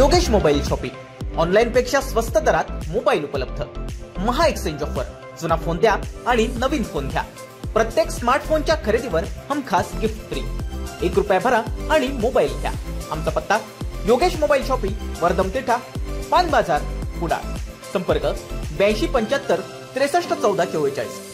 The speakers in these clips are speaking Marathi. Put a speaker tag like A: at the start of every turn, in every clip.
A: योगेश मोबाईल शॉपिंग, ऑनलाईन पेक्षा स्वस्त दरात मोबाईल उपलब्ध। महा एक्सचेंज ऑफर, जुना फोन द्या आणि नवीन फोन घ्या। प्रत्येक स्मार्टफोनच्या खरेदीवर हमखास गिफ्ट फ्री। 1 रुपया भरा आणि मोबाईल घ्या। आमचा पत्ता योगेश मोबाईल शॉपिंग, वर्धम तिठा, पान बाजार, कुडाळ। संपर्क 8275 63 14 44।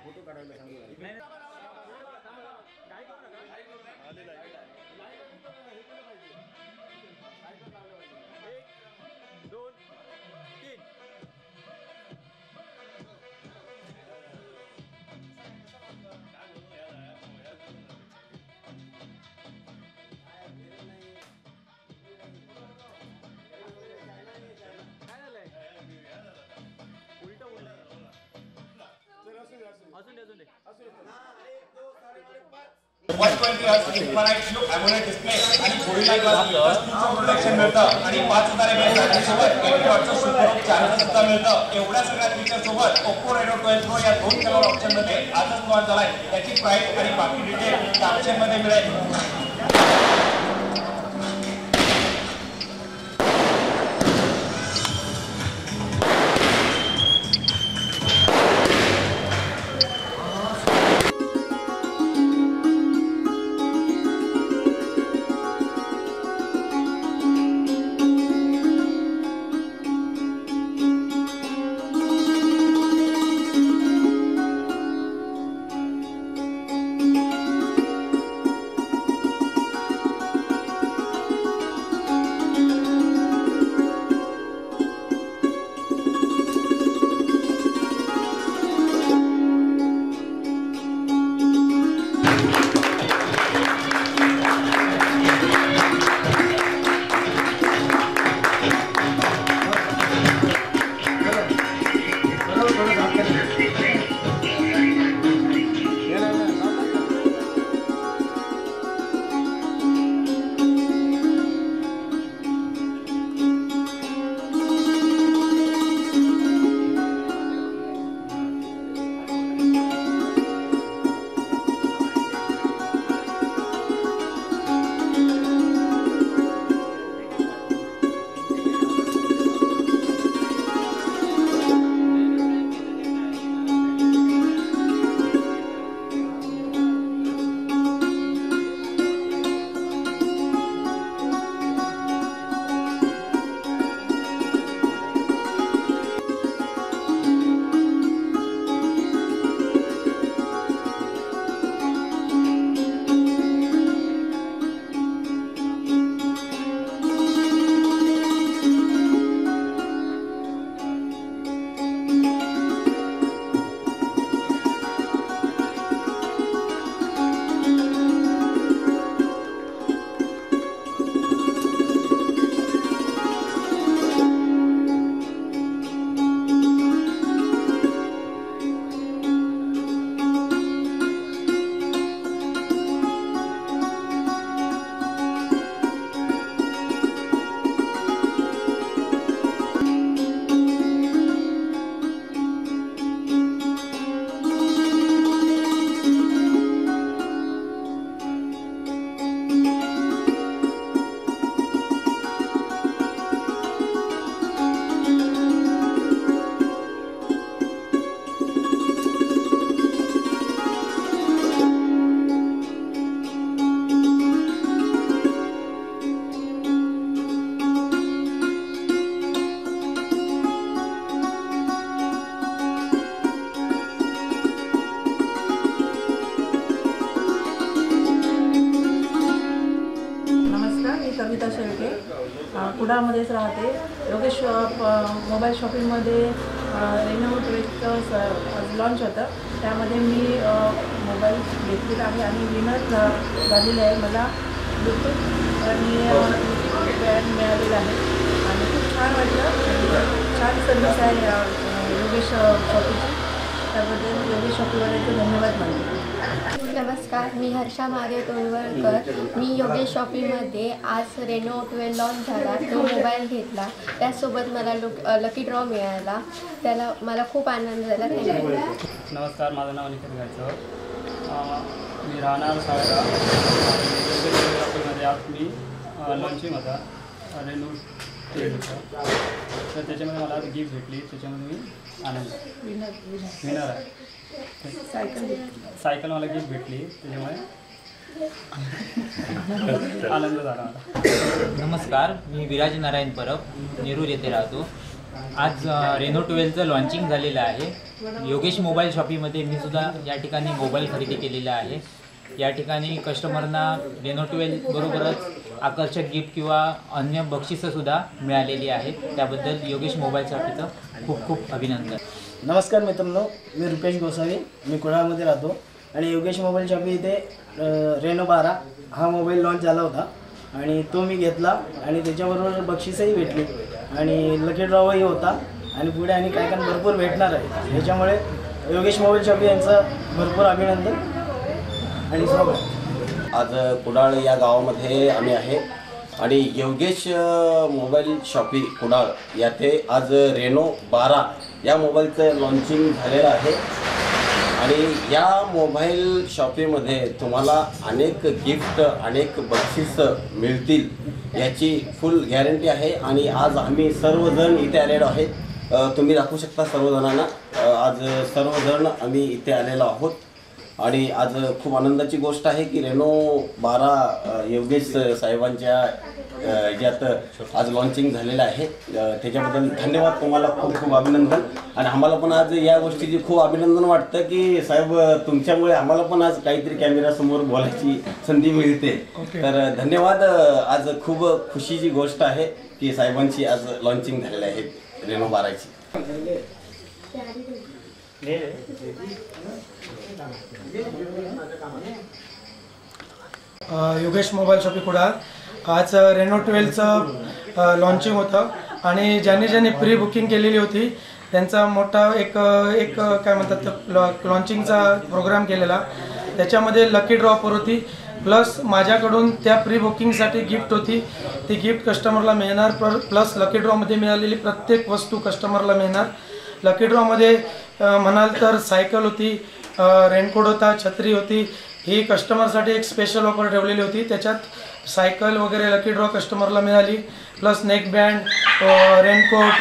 B: फोटो काढायला सांगितलं
C: प्रोडक्शन मिळतं आणि 5000 mAh सोबत 1 वॉटचं सुपर 470 मिळतं। एवढ्या सगळ्या फीचर सोबत Oppo Reno 12 Pro या 2 कलर ऑप्शन मध्ये आजच लॉन्च झालाय। त्याची प्राइस आणि बाकी डिटेल कॅप्शन मध्ये मिळेल।
D: नमस्कार, मी कविता शेळके कुडाळमध्येच राहते. योगेश मोबाईल शॉपिंगमध्ये रेनो 12चं लॉन्च होतं. त्यामध्ये मी मोबाईल घेतलेला आहे आणि विनर झालेले आहे. मला ब्लूटूथ आणि बँड मिळालेला आहे आणि खूप छान वाटलं. छान सर्विस आहे योगेश शॉपिंगची. त्याबद्दल योगेश शॉपिंगवाल्यांचे धन्यवाद मानते.
E: नमस्कार, मी हर्षा महादेव तोंडवळकर. मी योगेश शॉपिंगमध्ये आज रेनो 12 लॉन्च झाला, तो मोबाईल घेतला. त्यासोबत मला लकी ड्रॉ मिळाला. त्याला मला खूप आनंद झाला.
B: नमस्कार, माझं नाव निखिल गायचवर. मी राहणार साळेगाव. योगेश शॉपिंगमध्ये आज मी लॉन्चिंग होता रेनो 12चं. तर त्याच्यामध्ये मला आज गिफ्ट भेटली. त्याच्यामध्ये मी आनंद विनर आहे. सायकल मला गिफ्ट भेटली. त्याच्यामुळे आनंद झाला मला.
F: नमस्कार, मी विराज नारायण परब, नेरूर येथे राहतो. आज रेनो 12चं लॉन्चिंग झालेलं आहे. योगेश मोबाईल शॉपीमध्ये मी सुद्धा या ठिकाणी मोबाईल खरेदी केलेला आहे. या ठिकाणी कस्टमरना रेनो 12 बरोबरच आकर्षक गिफ्ट किंवा अन्य बक्षिसंसुद्धा मिळालेली आहेत. त्याबद्दल योगेश मोबाईल शॉपीचं खूप खूप अभिनंदन.
G: नमस्कार मित्रांनो, मी रुपेश गोसावी, मी कुडाळमध्ये राहतो आणि योगेश मोबाईल शॉपी इथे रेनो 12 हा मोबाईल लॉन्च झाला होता आणि तो मी घेतला आणि त्याच्याबरोबर बक्षीसही भेटली आणि लकी ड्रॉवही होता आणि पुढे आणि काय काय भरपूर भेटणार आहे. त्याच्यामुळे योगेश मोबाईल शॉपी यांचं भरपूर अभिनंदन आणि स्वागत.
H: आज कुडाळ या गावामध्ये आम्ही आहे आणि योगेश मोबाईल शॉपी कुडाळ याथे आज रेनो 12 या मोबाईलचं लॉन्चिंग झालेलं आहे आणि या मोबाईल शॉपीमध्ये तुम्हाला अनेक गिफ्ट अनेक बक्षीस मिळतील याची फुल गॅरंटी आहे. आणि आज आम्ही सर्वजण इथे आलेलो आहे. तुम्ही दाखवू शकता सर्वजणांना. आज सर्वजण आम्ही इथे आलेलो आहोत आणि आज खूप आनंदाची गोष्ट आहे की रेनो 12 योगेश साहेबांच्या यात आज लॉन्चिंग झालेलं आहे. त्याच्याबद्दल धन्यवाद, तुम्हाला खूप खूप अभिनंदन. आणि आम्हाला पण आज या गोष्टीची खूप अभिनंदन वाटतं की साहेब तुमच्यामुळे आम्हाला पण आज काहीतरी कॅमेऱ्यासमोर बोलायची संधी मिळते. तर धन्यवाद. आज खूप खुशीची गोष्ट आहे की साहेबांची आज लॉन्चिंग झालेली आहे रेनो 12ची.
I: योगेश मोबाईल शॉपी कुडाळ आज रेनो 12चं लॉन्चिंग होतं आणि ज्यांनी प्री बुकिंग केलेली होती त्यांचा मोठा एक काय म्हणतात लॉन्चिंगचा प्रोग्राम केलेला. त्याच्यामध्ये लकी ड्रॉ होती प्लस माझ्याकडून त्या प्री बुकिंगसाठी गिफ्ट होती. ती गिफ्ट कस्टमरला मिळणार प्लस लकी ड्रॉमध्ये मिळालेली प्रत्येक वस्तू कस्टमरला मिळणार. लकी ड्रॉमध्ये म्हणाल तर सायकल होती, रेनकोट होता, छत्री होती. ही कस्टमरसाठी एक स्पेशल ऑफर ठेवलेली होती. त्याच्यात सायकल वगैरे लकी ड्रॉ कस्टमरला मिळाली प्लस नेक बँड, रेनकोट,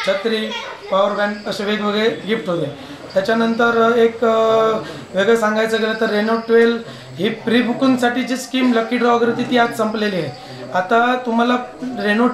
I: छत्री, पॉवर बँक असे वेगवेगळे गिफ्ट होते. त्याच्यानंतर एक वेगळं सांगायचं गेलं तर रेनो 12 ही प्री बुकिंगसाठी जी स्कीम लकी ड्रॉ वगैरे होती ती आज संपलेली आहे. आता तुम्हाला रेनो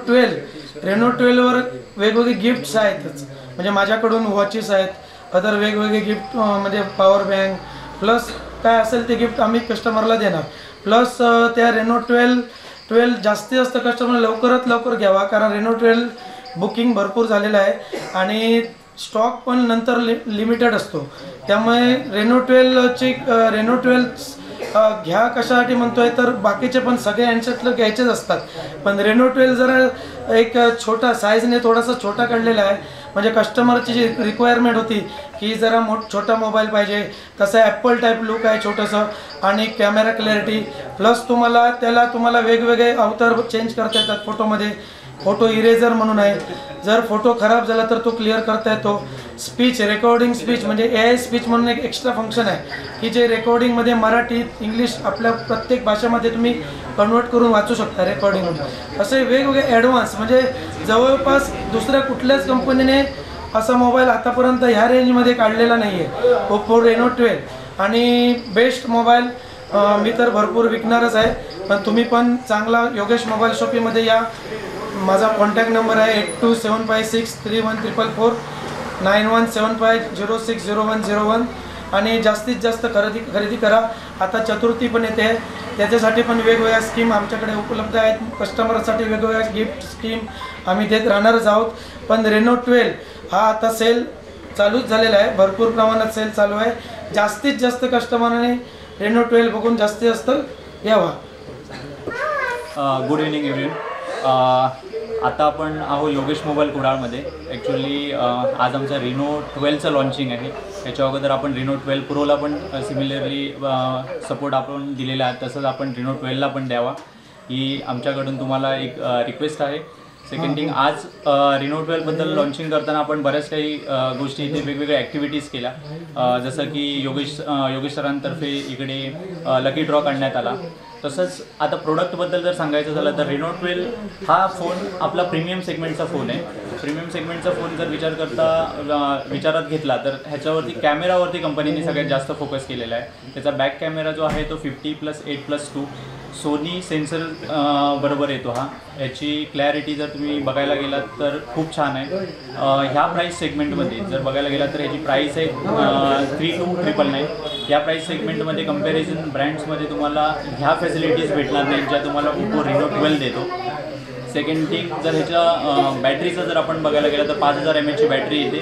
I: 12वर वेगवेगळे गिफ्ट्स आहेतच. म्हणजे माझ्याकडून वॉचेस आहेत, अदर वेगवेगळे गिफ्ट म्हणजे पॉवर बँक प्लस काय असेल ते गिफ्ट आम्ही कस्टमरला देणार. प्लस त्या रेनो 12 जास्तीत जास्त कस्टमर लवकरात लवकर घ्यावा कारण रेनो 12 बुकिंग भरपूर झालेलं आहे आणि स्टॉक पण नंतर लिमिटेड असतो. त्यामुळे रेनो 12 घ्या कशासाठी म्हणतोय तर बाकीचे पण सगळे हँडसेटला घ्यायचेच असतात पण रेनो 12 जरा एक छोटा साईजने थोडासा छोटा काढलेला आहे. म्हणजे कस्टमरची जी रिक्वायरमेंट होती की जरा छोटा मोबाईल पाहिजे तसं ॲपल टाईप लुक आहे छोटंसं आणि कॅमेरा क्लॅरिटी प्लस तुम्हाला वेगवेगळे अवतार चेंज करता येतात. फोटोमध्ये फोटो इरेझर म्हणून आहे. जर फोटो खराब झाला तर तो क्लिअर करता येतो. स्पीच रेकॉर्डिंग स्पीच म्हणजे AI स्पीच म्हणून एक एक्स्ट्रा फंक्शन आहे की जे रेकॉर्डिंगमध्ये मराठी इंग्लिश आपल्या प्रत्येक भाषेमध्ये तुम्ही कन्वर्ट करून वाचू शकता रेकॉर्डिंग. असे वेगवेगळे ॲडव्हान्स म्हणजे जवळपास दुसऱ्या कुठल्याच कंपनीने असा मोबाईल आतापर्यंत ह्या रेंजमध्ये काढलेला नाही आहे. ओप्पो रेनो 12 आणि बेस्ट मोबाईल मी तर भरपूर विकणारच आहे पण तुम्ही पण चांगला योगेश मोबाईल शॉपीमध्ये या. माझा कॉन्टॅक्ट नंबर आहे 8275631444 9175060101 आणि जास्तीत जास्त खरेदी करा. आता चतुर्थी पण येते त्याच्यासाठी पण वेगवेगळ्या स्कीम आमच्याकडे उपलब्ध आहेत. कस्टमरसाठी वेगवेगळ्या गिफ्ट स्कीम आम्ही देत राहणारच आहोत. पण रेनो 12 हा आता सेल चालूच झालेला आहे, भरपूर प्रमाणात सेल चालू आहे. जास्तीत जास्त कस्टमरने रेनो 12 बघून जास्तीत जास्त यावा.
J: Good evening everyone. आता आपण आहो योगेश मोबाईल कुडाळमध्ये. ॲक्च्युली आज आमचा रेनो 12चं लॉन्चिंग आहे. याच्या अगोदर आपण रेनो 12 प्रोला पण सिमिलरली सपोर्ट आपण दिलेला आहे, तसंच आपण रेनो 12ला पण द्यावा ही आमच्याकडून तुम्हाला एक रिक्वेस्ट आहे. सेकंड थिंग, आज रेनो 12बद्दल लॉन्चिंग करताना आपण बऱ्याच काही गोष्टी इथे वेगवेगळ्या ॲक्टिव्हिटीज केल्या. जसं की योगेश सरांतर्फे इकडे लकी ड्रॉ काढण्यात आला. तसंच आता प्रोडक्टबद्दल जर सांगायचं झालं तर रेनो 12 हा फोन आपला प्रीमियम सेगमेंटचा फोन आहे. प्रीमियम सेगमेंटचा फोन जर विचारात घेतला तर ह्याच्यावरती कॅमेरावरती कंपनीने सगळ्यात जास्त फोकस केलेला आहे. त्याचा बॅक कॅमेरा जो आहे तो 50+8+2 सोनी सेन्सर बरोबर येतो हा. याची क्लॅरिटी जर तुम्ही बघायला गेलात तर खूप छान आहे. ह्या प्राईस सेगमेंटमध्ये जर बघायला गेलात तर ह्याची प्राईस आहे 32,999. या प्राईस सेगमेंटमध्ये कंपॅरिझन ब्रँड्समध्ये तुम्हाला ह्या फॅसिलिटीज भेटणार नाहीत ज्या तुम्हाला ओप्पो रेनो 12 देतो. सेकंड थिंग, जर ह्याच्या बॅटरीचं जर आपण बघायला गेलं तर 5000 mAhची बॅटरी येते.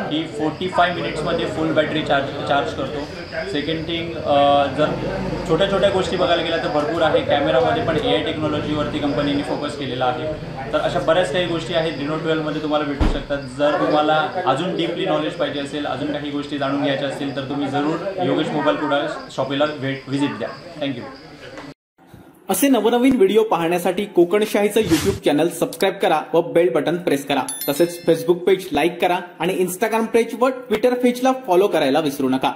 J: ही 45 मिनिट्समध्ये फुल बॅटरी चार्ज करतो. सेकंड थिंग, जर छोट्या छोट्या गोष्टी बघायला गेल्या तर भरपूर आहे. कॅमेरामध्ये पण AI टेक्नॉलॉजीवरती कंपनीने फोकस केलेला आहे. तर अशा बऱ्याच काही गोष्टी आहेत रेनो 12मध्ये तुम्हाला भेटू शकतात. जर तुम्हाला अजून डीपली नॉलेज पाहिजे असेल, अजून काही गोष्टी जाणून घ्यायच्या असतील तर तुम्ही जरूर योगेश मोबाईल कुडाळ शॉपीला व्हिजिट द्या. थँक्यू.
A: असे नवनवीन व्हिडिओ पाहण्यासाठी कोकणशाहीचं YouTube चॅनल सबस्क्राईब करा व बेल बटन प्रेस करा. तसेच फेसबुक पेज लाईक करा आणि इंस्टाग्राम पेज व ट्विटर पेजला फॉलो करायला विसरू नका.